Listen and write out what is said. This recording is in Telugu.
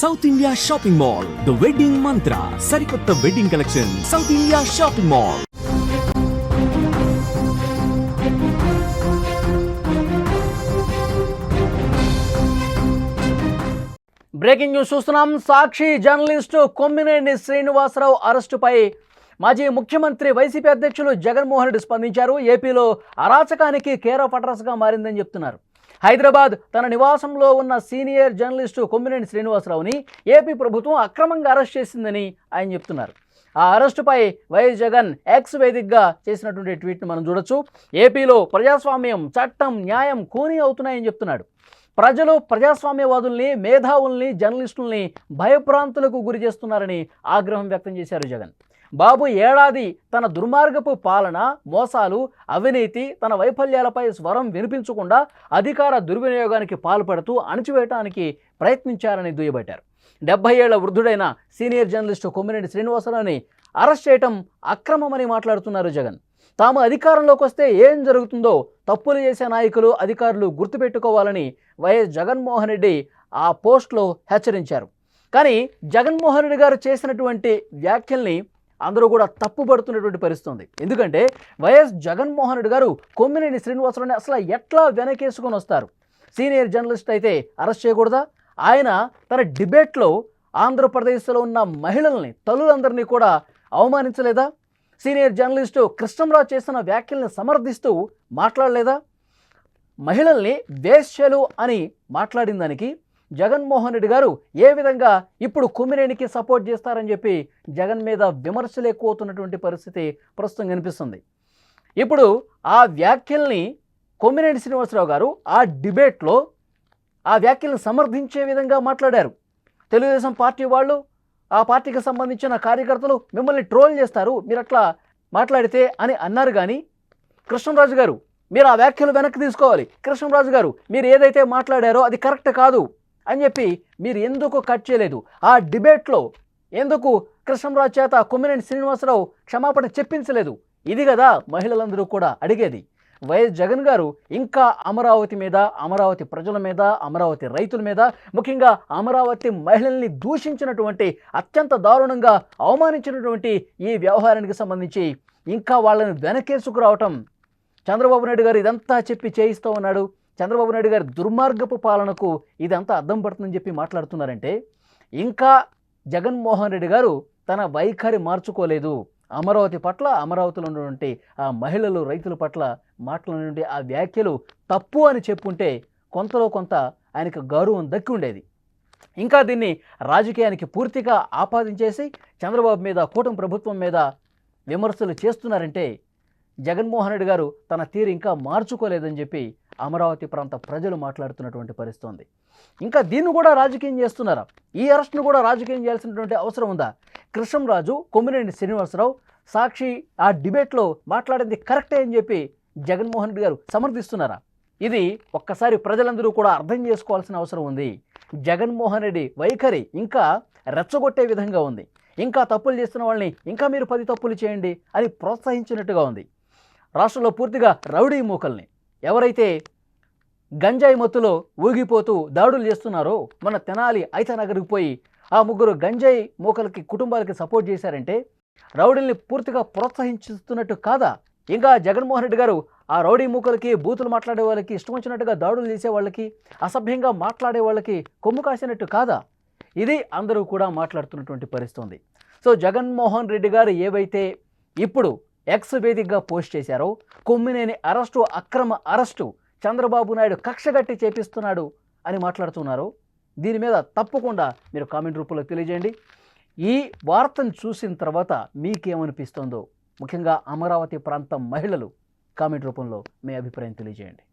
South India shopping mall, the wedding మంత్ర, సరికొత్త wedding collection, south India shopping mall. Breaking news చూస్తున్నాం. సాక్షి జర్నలిస్టు కొమ్మినేని శ్రీనివాసరావు అరెస్టుపై మాజీ ముఖ్యమంత్రి వైసీపీ అధ్యక్షులు జగన్మోహన్ రెడ్డి స్పందించారు. ఏపీలో అరాచకానికి కేర్ ఆఫ్ అడ్రస్గా మారిందని చెప్తున్నారు. హైదరాబాద్ తన నివాసంలో ఉన్న సీనియర్ జర్నలిస్టు కొమ్మినేని శ్రీనివాసరావుని ఏపీ ప్రభుత్వం అక్రమంగా అరెస్ట్ చేసిందని ఆయన చెప్తున్నారు. ఆ అరెస్టుపై వైఎస్ జగన్ ఎక్స్ వేదికగా చేసినటువంటి ట్వీట్ను మనం చూడొచ్చు. ఏపీలో ప్రజాస్వామ్యం, చట్టం, న్యాయం ఖూనీ అవుతున్నాయని చెప్తున్నాడు. ప్రజలు ప్రజాస్వామ్యవాదుల్ని, మేధావుల్ని, జర్నలిస్టుల్ని భయభ్రాంతులకు గురి చేస్తున్నారని ఆగ్రహం వ్యక్తం చేశారు జగన్. బాబు ఏడాది తన దుర్మార్గపు పాలన, మోసాలు, అవినీతి, తన వైఫల్యాలపై స్వరం వినిపించకుండా అధికార దుర్వినియోగానికి పాల్పడుతూ అణచివేయడానికి ప్రయత్నించారని దుయ్యబట్టారు. 70 ఏళ్ల వృద్ధుడైన సీనియర్ జర్నలిస్టు కొమ్మినేని శ్రీనివాసరావుని అరెస్ట్ చేయటం అక్రమమని మాట్లాడుతున్నారు జగన్. తాము అధికారంలోకి వస్తే ఏం జరుగుతుందో తప్పులు చేసే నాయకులు, అధికారులు గుర్తుపెట్టుకోవాలని వైఎస్ జగన్మోహన్ రెడ్డి ఆ పోస్ట్లో హెచ్చరించారు. కానీ జగన్మోహన్ రెడ్డి గారు చేసినటువంటి వ్యాఖ్యల్ని అందరూ కూడా తప్పుపడుతున్నటువంటి పరిస్థితి ఉంది. ఎందుకంటే వైఎస్ జగన్మోహన్ రెడ్డి గారు కొమ్మినేని శ్రీనివాసరావుని అసలు ఎట్లా వెనకేసుకొని వస్తారు? సీనియర్ జర్నలిస్ట్ అయితే అరెస్ట్ చేయకూడదా? ఆయన తన డిబేట్లో ఆంధ్రప్రదేశ్లో ఉన్న మహిళల్ని, తల్లులందరినీ కూడా అవమానించలేదా? సీనియర్ జర్నలిస్టు కృష్ణంరాజు చేసిన వ్యాఖ్యల్ని సమర్థిస్తూ మాట్లాడలేదా? మహిళల్ని వేశ్యలు అని మాట్లాడిన దానికి జగన్మోహన్ రెడ్డి గారు ఏ విధంగా ఇప్పుడు కొమ్మినేనికి సపోర్ట్ చేస్తారని చెప్పి జగన్ మీద విమర్శలు ఎక్కువ అవుతున్నటువంటి పరిస్థితి ప్రస్తుతం కనిపిస్తుంది. ఇప్పుడు ఆ వ్యాఖ్యల్ని కొమ్మినేని శ్రీనివాసరావు గారు ఆ డిబేట్లో ఆ వ్యాఖ్యలను సమర్థించే విధంగా మాట్లాడారు. తెలుగుదేశం పార్టీ వాళ్ళు, ఆ పార్టీకి సంబంధించిన కార్యకర్తలు మిమ్మల్ని ట్రోల్ చేస్తారు మీరు అట్లా మాట్లాడితే అని అన్నారు. కానీ కృష్ణంరాజు గారు, మీరు ఆ వ్యాఖ్యలు వెనక్కి తీసుకోవాలి. కృష్ణంరాజు గారు, మీరు ఏదైతే మాట్లాడారో అది కరెక్ట్ కాదు అని చెప్పి మీరు ఎందుకు కట్ చేయలేదు? ఆ డిబేట్లో ఎందుకు కృష్ణంరాజు చేత కొమ్మినేని శ్రీనివాసరావు క్షమాపణ చెప్పించలేదు? ఇది కదా మహిళలందరూ కూడా అడిగేది. వైఎస్ జగన్ గారు ఇంకా అమరావతి మీద, అమరావతి ప్రజల మీద, అమరావతి రైతుల మీద, ముఖ్యంగా అమరావతి మహిళల్ని దూషించినటువంటి, అత్యంత దారుణంగా అవమానించినటువంటి ఈ వ్యవహారానికి సంబంధించి ఇంకా వాళ్ళని వెనకేసుకురావటం, చంద్రబాబు నాయుడు గారు ఇదంతా చెప్పి చేయిస్తూ ఉన్నాడు, చంద్రబాబు నాయుడు గారి దుర్మార్గపు పాలనకు ఇదంతా అద్దం పడుతుందని చెప్పి మాట్లాడుతున్నారంటే ఇంకా జగన్మోహన్ రెడ్డి గారు తన వైఖరి మార్చుకోలేదు. అమరావతి పట్ల, అమరావతిలో ఉన్నటువంటి ఆ మహిళలు, రైతుల పట్ల మాట్లాడినటువంటి ఆ వ్యాఖ్యలు తప్పు అని చెప్పుంటే కొంతలో కొంత ఆయనకు గౌరవం దక్కి ఉండేది. ఇంకా దీన్ని రాజకీయానికి పూర్తిగా ఆపాదించేసి చంద్రబాబు మీద, కూటమి ప్రభుత్వం మీద విమర్శలు చేస్తున్నారంటే జగన్మోహన్ రెడ్డి గారు తన తీరు ఇంకా మార్చుకోలేదని చెప్పి అమరావతి ప్రాంత ప్రజలు మాట్లాడుతున్నటువంటి పరిస్థితి ఉంది. ఇంకా దీన్ని కూడా రాజకీయం చేస్తున్నారా? ఈ అరెస్ట్ను కూడా రాజకీయం చేయాల్సినటువంటి అవసరం ఉందా? కృష్ణంరాజు, కొమ్మినేని శ్రీనివాసరావు సాక్షి ఆ డిబేట్లో మాట్లాడింది కరెక్టే అని చెప్పి జగన్మోహన్ రెడ్డి గారు సమర్థిస్తున్నారా? ఇది ఒక్కసారి ప్రజలందరూ కూడా అర్థం చేసుకోవాల్సిన అవసరం ఉంది. జగన్మోహన్ రెడ్డి వైఖరి ఇంకా రెచ్చగొట్టే విధంగా ఉంది. ఇంకా తప్పులు చేస్తున్న వాళ్ళని ఇంకా మీరు 10 తప్పులు చేయండి అని ప్రోత్సహించినట్టుగా ఉంది. రాష్ట్రంలో పూర్తిగా రౌడీ మూకల్ని, ఎవరైతే గంజాయి మత్తులో ఊగిపోతూ దాడులు చేస్తున్నారో, మన తెనాలి ఐతనగర్కి పోయి ఆ 3 గంజాయి మూకలకి కుటుంబాలకి సపోర్ట్ చేశారంటే రౌడీల్ని పూర్తిగా ప్రోత్సహిస్తున్నట్టు కాదా? ఇంకా జగన్మోహన్ రెడ్డి గారు ఆ రౌడీ మూకలకి, బూతులు మాట్లాడే వాళ్ళకి, ఇష్టం వచ్చినట్టుగా దాడులు చేసే వాళ్ళకి, అసభ్యంగా మాట్లాడే వాళ్ళకి కొమ్ము కాసినట్టు కాదా? ఇది అందరూ కూడా మాట్లాడుతున్నటువంటి పరిస్థితి ఉంది. సో జగన్మోహన్ రెడ్డి గారు ఏవైతే ఇప్పుడు ఎక్స్ వేదికగా పోస్ట్ చేశారో, కొమ్మినేని అరెస్టు అక్రమ అరెస్టు, చంద్రబాబు నాయుడు కక్షగట్టి చేపిస్తున్నాడు అని మాట్లాడుతున్నారు. దీని మీద తప్పకుండా మీరు కామెంట్ రూపంలో తెలియజేయండి. ఈ వార్తను చూసిన తర్వాత మీకేమనిపిస్తుందో, ముఖ్యంగా అమరావతి ప్రాంతం మహిళలు కామెంట్ రూపంలో మీ అభిప్రాయం తెలియజేయండి.